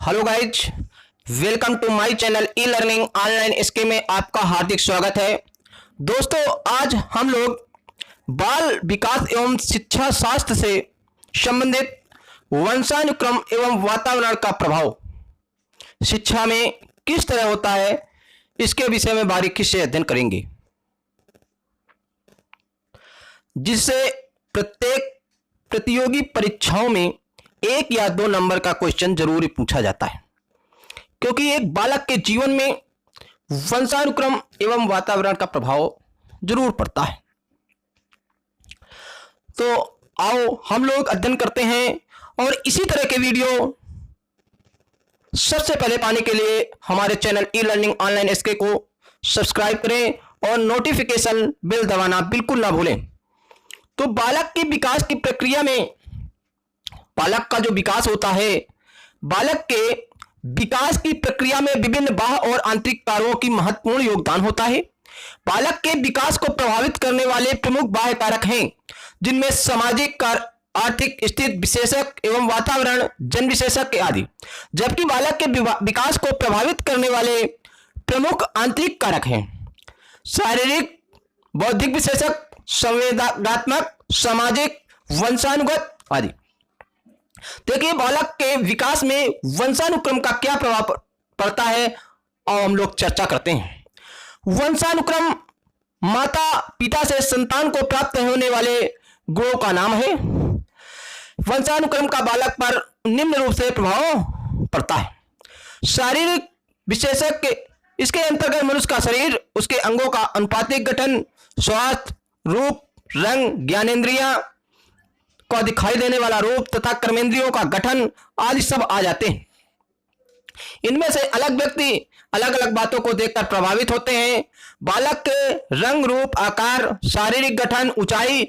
Hello guys, welcome to my channel E learning online इसके में आपका हार्दिक स्वागत है। दोस्तों, आज हम लोग बाल विकास एवं शिक्षा शास्त्र से संबंधित वंशानुक्रम एवं वातावरण का प्रभाव शिक्षा में किस तरह होता है, इसके विषय में बारीकी से अध्ययन करेंगे, जिससे प्रत्येक प्रतियोगी परीक्षाओं में 1 या 2 नंबर का क्वेश्चन जरूर पूछा जाता है, क्योंकि एक बालक के जीवन में वंशानुक्रम एवं वातावरण का प्रभाव जरूर पड़ता है। तो आओ हम लोग अध्ययन करते हैं, और इसी तरह के वीडियो सबसे पहले पाने के लिए हमारे चैनल ई लर्निंग ऑनलाइन एसके को सब्सक्राइब करें और नोटिफिकेशन बेल दबाना बिल्कुल ना भूलें। तो बालक के विकास की प्रक्रिया में बालक का जो विकास होता है, बालक के विकास की प्रक्रिया में विभिन्न बाह्य और आंतरिक कारकों की महत्वपूर्ण योगदान होता है। बालक के विकास को प्रभावित करने वाले प्रमुख बाह्य कारक हैं, जिनमें सामाजिक, आर्थिक स्थिति विशेषक एवं वातावरण, जन विशेषक आदि। जबकि बालक के विकास को प्रभावित करने वाले प्रमुख आंतरिक कारक हैं शारीरिक, बौद्धिक विशेषक, संवेदनात्मक, सामाजिक, वंशानुगत आदि। देखिए, बालक के विकास में वंशानुक्रम का क्या प्रभाव पड़ता है, और हम लोग चर्चा करते हैं। वंशानुक्रम माता पिता से संतान को प्राप्त होने वाले गुणों का नाम है। वंशानुक्रम का बालक पर निम्न रूप से प्रभाव पड़ता है। शारीरिक विशेषक, इसके अंतर्गत मनुष्य का शरीर, उसके अंगों का अनुपातिक गठन, स्वास्थ्य, रूप, रंग, ज्ञानेंद्रियां को दिखाई देने वाला रूप तथा कर्मेंद्रियों का गठन आदि सब आ जाते हैं। इनमें से अलग व्यक्ति अलग अलग बातों को देखकर प्रभावित होते हैं। बालक के रंग, रूप, आकार, शारीरिक गठन, ऊंचाई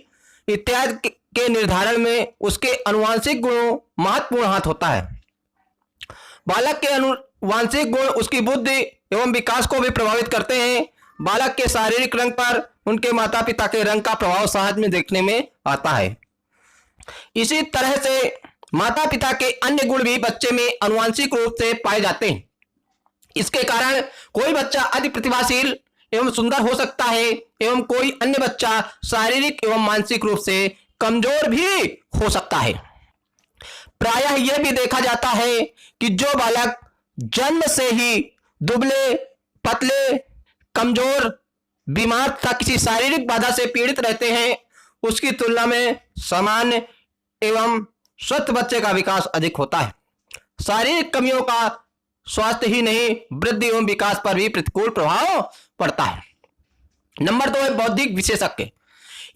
इत्यादि के निर्धारण में उसके आनुवंशिक गुणों महत्वपूर्ण हाथ होता है। बालक के आनुवंशिक गुण उसकी बुद्धि एवं विकास को भी प्रभावित करते हैं। बालक के शारीरिक रंग पर उनके माता पिता के रंग का प्रभाव सहज में देखने में आता है। इसी तरह से माता पिता के अन्य गुण भी बच्चे में आनुवंशिक रूप से पाए जाते हैं। इसके कारण कोई बच्चा अति प्रतिभाशील एवं सुंदर हो सकता है, एवं कोई अन्य बच्चा शारीरिक एवं मानसिक रूप से कमजोर भी हो सकता है। प्रायः यह भी देखा जाता है कि जो बालक जन्म से ही दुबले, पतले, कमजोर, बीमार तथा किसी शारीरिक बाधा से पीड़ित रहते हैं, उसकी तुलना में सामान्य एवं स्वस्थ बच्चे का विकास अधिक होता है। शारीरिक कमियों का स्वास्थ्य ही नहीं, वृद्धि एवं विकास पर भी प्रतिकूल प्रभाव पड़ता है। नंबर 2 है बौद्धिक विशेषज्ञ।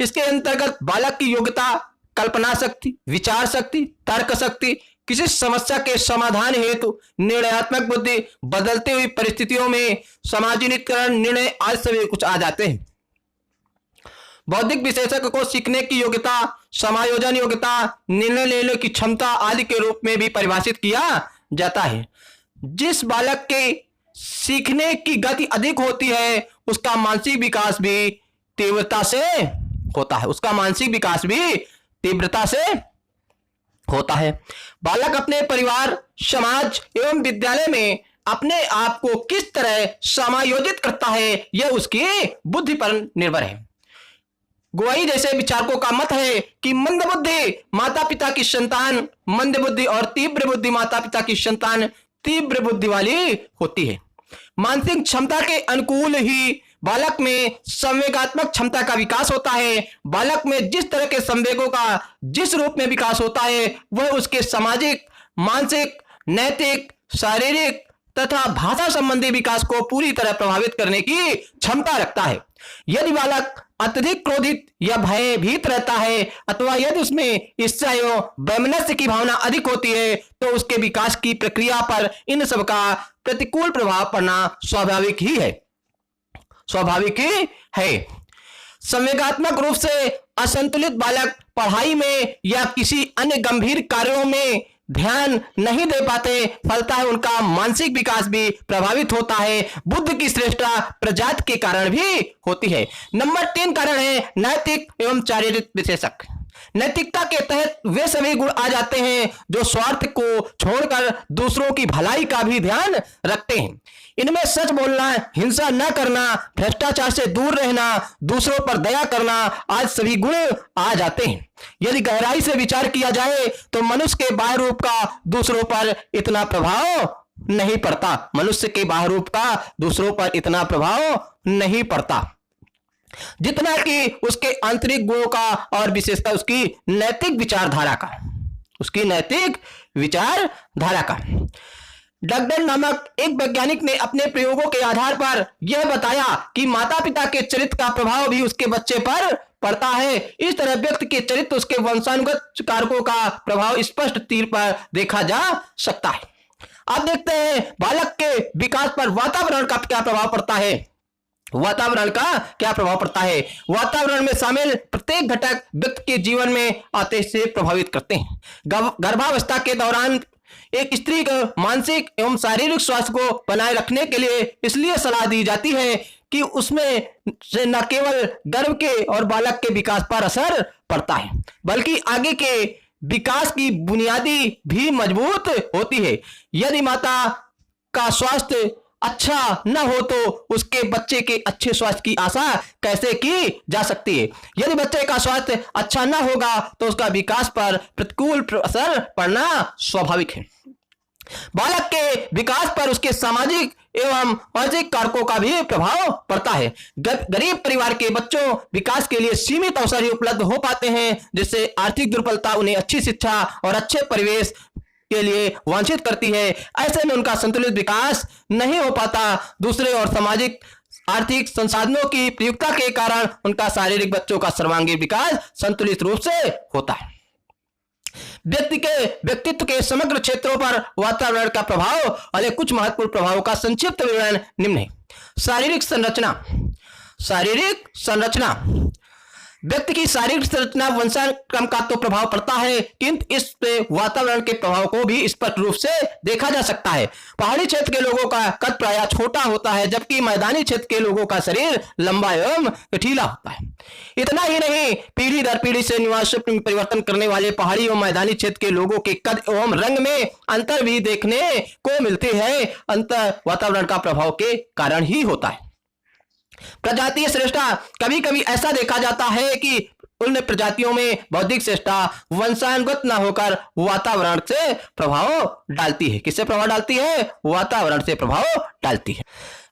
इसके अंतर्गत बालक की योग्यता, कल्पना शक्ति, विचार शक्ति, तर्क शक्ति, किसी समस्या के समाधान हेतु निर्णयात्मक बुद्धि, बदलती हुई परिस्थितियों में समाजीकरण, निर्णय आदि सभी कुछ आ जाते हैं। बौद्धिक विशेषज्ञ को सीखने की योग्यता, समायोजन योग्यता, निर्णय लेने की क्षमता आदि के रूप में भी परिभाषित किया जाता है। जिस बालक के सीखने की गति अधिक होती है, उसका मानसिक विकास भी तीव्रता से होता है। उसका मानसिक विकास भी तीव्रता से होता है। बालक अपने परिवार, समाज एवं विद्यालय में अपने आप को किस तरह समायोजित करता है, यह उसकी बुद्धि पर निर्भर है। गोई जैसे विचारकों का मत है कि मंद बुद्धि माता पिता की संतान मंद बुद्धि और तीव्र बुद्धि माता पिता की संतान तीव्र बुद्धि वाली होती है। मानसिक क्षमता के अनुकूल ही बालक में संवेगात्मक क्षमता का विकास होता है। बालक में जिस तरह के संवेगों का जिस रूप में विकास होता है, वह उसके सामाजिक, मानसिक, नैतिक, शारीरिक तथा भाषा संबंधी विकास को पूरी तरह प्रभावित करने की क्षमता रखता है। यदि बालक अत्यधिक क्रोधित या भयभीत रहता है, अथवा यदि उसमें ईर्ष्या एवं वैमनस्य की भावना अधिक होती है, तो उसके विकास की प्रक्रिया पर इन सब का प्रतिकूल प्रभाव पड़ना स्वाभाविक ही है। संवेगात्मक रूप से असंतुलित बालक पढ़ाई में या किसी अन्य गंभीर कार्यों में ध्यान नहीं दे पाते, फलता है उनका मानसिक विकास भी प्रभावित होता है। बुद्धि की श्रेष्ठता प्रजाति के कारण भी होती है। नंबर 3 कारण है नैतिक एवं शारीरिक विशेषक। नैतिकता के तहत वे सभी गुण आ जाते हैं जो स्वार्थ को छोड़कर दूसरों की भलाई का भी ध्यान रखते हैं। इनमें सच बोलना, हिंसा न करना, भ्रष्टाचार से दूर रहना, दूसरों पर दया करना आज सभी गुण आ जाते हैं। यदि गहराई से विचार किया जाए तो मनुष्य के बाह्य रूप का दूसरों पर इतना प्रभाव नहीं पड़ता। मनुष्य के बाह्य रूप का दूसरों पर इतना प्रभाव नहीं पड़ता जितना कि उसके आंतरिक गुणों का और विशेषता उसकी नैतिक विचारधारा का, उसकी नैतिक विचारधारा का। डगडेल नामक एक वैज्ञानिक ने अपने प्रयोगों के आधार पर यह बताया कि माता पिता के चरित्र का प्रभाव भी उसके बच्चे पर पड़ता है। इस तरह व्यक्ति के चरित्र उसके वंशानुगत कारकों का प्रभाव स्पष्ट तीर पर देखा जा सकता है। अब देखते हैं बालक के विकास पर वातावरण का क्या प्रभाव पड़ता है। वातावरण का क्या प्रभाव पड़ता है? वातावरण में शामिल प्रत्येक घटक व्यक्ति के जीवन में आते से प्रभावित करते हैं। गर्भावस्था के दौरान एक स्त्री को मानसिक एवं शारीरिक स्वास्थ्य को बनाए रखने के लिए इसलिए सलाह दी जाती है कि उसमें से न केवल गर्भ के और बालक के विकास पर असर पड़ता है बल्कि आगे के विकास की बुनियादी भी मजबूत होती है। यदि माता का स्वास्थ्य अच्छा न हो तो उसके बच्चे के अच्छे स्वास्थ्य की आशा कैसे की जा सकती है। यदि बच्चे का स्वास्थ्य अच्छा न होगा तो उसका विकास पर प्रतिकूल असर पड़ना स्वाभाविक है। बालक के विकास पर उसके सामाजिक एवं मानसिक कारकों का भी प्रभाव पड़ता है। गरीब परिवार के बच्चों विकास के लिए सीमित अवसर ही उपलब्ध हो पाते हैं, जिससे आर्थिक दुर्बलता उन्हें अच्छी शिक्षा और अच्छे परिवेश के लिए वांछित करती है। ऐसे में उनका संतुलित विकास नहीं हो पाता। दूसरे और सामाजिक आर्थिक संसाधनों की प्रयुक्ता के कारण उनका शारीरिक बच्चों का सर्वांगीण विकास संतुलित रूप से होता है। व्यक्ति के व्यक्तित्व के समग्र क्षेत्रों पर वातावरण का प्रभाव वाले कुछ महत्वपूर्ण प्रभावों का संक्षिप्त विवरण निम्न है। शारीरिक संरचना। शारीरिक संरचना व्यक्ति की शारीरिक संरचना वंशानुक्रम का तो प्रभाव पड़ता है, किंतु इस पे वातावरण के प्रभाव को भी स्पष्ट रूप से देखा जा सकता है। पहाड़ी क्षेत्र के लोगों का कद प्रायः छोटा होता है, जबकि मैदानी क्षेत्र के लोगों का शरीर लंबा एवं गठीला होता है। इतना ही नहीं, पीढ़ी दर पीढ़ी से निवास में परिवर्तन करने वाले पहाड़ी एवं मैदानी क्षेत्र के लोगों के कद एवं रंग में अंतर भी देखने को मिलते हैं। अंतर वातावरण का प्रभाव के कारण ही होता है। प्रजातीय श्रेष्ठता। कभी कभी ऐसा देखा जाता है कि उन प्रजातियों में बौद्धिक श्रेष्ठता वंशानुगत न होकर वातावरण से प्रभाव डालती है। किससे प्रभाव डालती है? वातावरण से प्रभाव डालती है।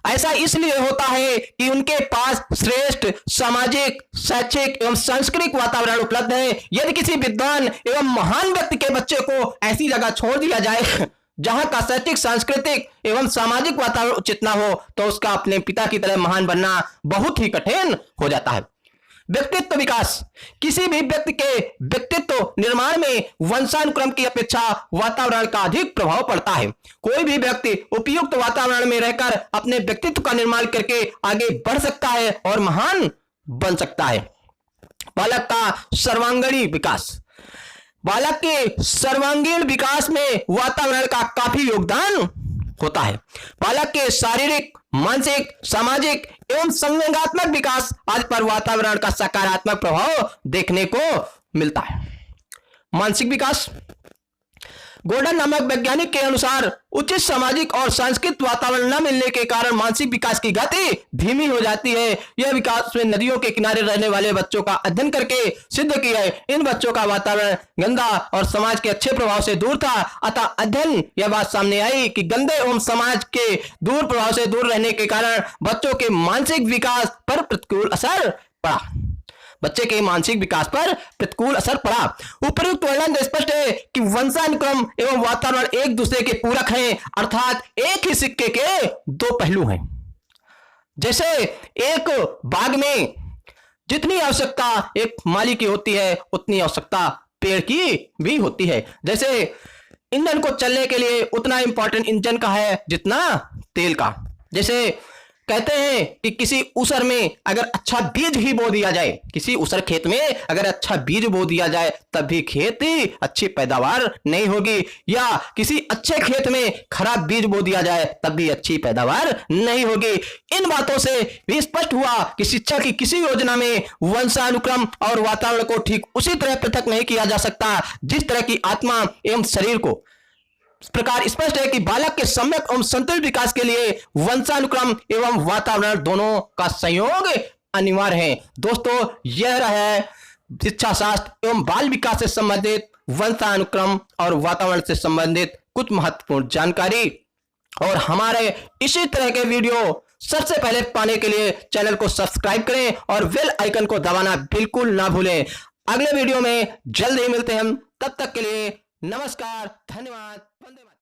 ऐसा इसलिए होता है कि उनके पास श्रेष्ठ सामाजिक, शैक्षिक एवं सांस्कृतिक वातावरण उपलब्ध है। यदि किसी विद्वान एवं महान व्यक्ति के बच्चे को ऐसी जगह छोड़ दिया जाए जहां का शैक्षिक, सांस्कृतिक एवं सामाजिक वातावरण उचित ना हो तो उसका अपने पिता की तरह महान बनना बहुत ही कठिन हो जाता है। व्यक्तित्व विकास। किसी भी व्यक्ति के व्यक्तित्व निर्माण में वंशानुक्रम की अपेक्षा वातावरण का अधिक प्रभाव पड़ता है। कोई भी व्यक्ति उपयुक्त वातावरण में रहकर अपने व्यक्तित्व का निर्माण करके आगे बढ़ सकता है और महान बन सकता है। बालक का सर्वांगीण विकास। बालक के सर्वांगीण विकास में वातावरण का काफी योगदान होता है। बालक के शारीरिक, मानसिक, सामाजिक एवं संवेगात्मक विकास आदि पर वातावरण का सकारात्मक प्रभाव देखने को मिलता है। मानसिक विकास। गोर्डन नामक वैज्ञानिक के अनुसार उचित सामाजिक और सांस्कृतिक वातावरण न मिलने के कारण मानसिक विकास की गति धीमी हो जाती है। यह विकास में नदियों के किनारे रहने वाले बच्चों का अध्ययन करके सिद्ध किया है। इन बच्चों का वातावरण गंदा और समाज के अच्छे प्रभाव से दूर था। अतः अध्ययन यह बात सामने आई कि गंदे एवं समाज के दूर प्रभाव से दूर रहने के कारण बच्चों के मानसिक विकास पर प्रतिकूल असर पड़ा। बच्चे के मानसिक विकास पर प्रतिकूल असर पड़ा। उपयुक्त वर्णन स्पष्ट है कि वंशानुक्रम एवं वातावरण एक दूसरे के पूरक हैं, अर्थात एक ही सिक्के के दो पहलू हैं। जैसे एक बाग में जितनी आवश्यकता एक माली की होती है उतनी आवश्यकता पेड़ की भी होती है। जैसे इंजन को चलने के लिए उतना इंपॉर्टेंट इंजन का है जितना तेल का। जैसे कहते हैं कि किसी ऊसर में अगर अच्छा बीज ही बो दिया जाए, किसी ऊसर खेत में अगर अच्छा बीज बो दिया जाए तब भी खेती अच्छी पैदावार नहीं होगी, या किसी अच्छे खेत में खराब बीज बो दिया जाए तब भी अच्छी पैदावार नहीं होगी। इन बातों से भी स्पष्ट हुआ कि शिक्षा की किसी योजना में वंशानुक्रम और वातावरण को ठीक उसी तरह पृथक नहीं किया जा सकता जिस तरह की आत्मा एवं शरीर को। इस प्रकार स्पष्ट है कि बालक के सम्यक एवं संतुलित विकास के लिए वंशानुक्रम एवं वातावरण दोनों का संयोग अनिवार्य है। दोस्तों, यह रहा शिक्षा शास्त्र एवं बाल विकास से संबंधित वंशानुक्रम और वातावरण से संबंधित कुछ महत्वपूर्ण जानकारी। और हमारे इसी तरह के वीडियो सबसे पहले पाने के लिए चैनल को सब्सक्राइब करें और बेल आइकन को दबाना बिल्कुल ना भूलें। अगले वीडियो में जल्द ही मिलते हैं, तब तक के लिए नमस्कार, धन्यवाद, वंदे मातरम।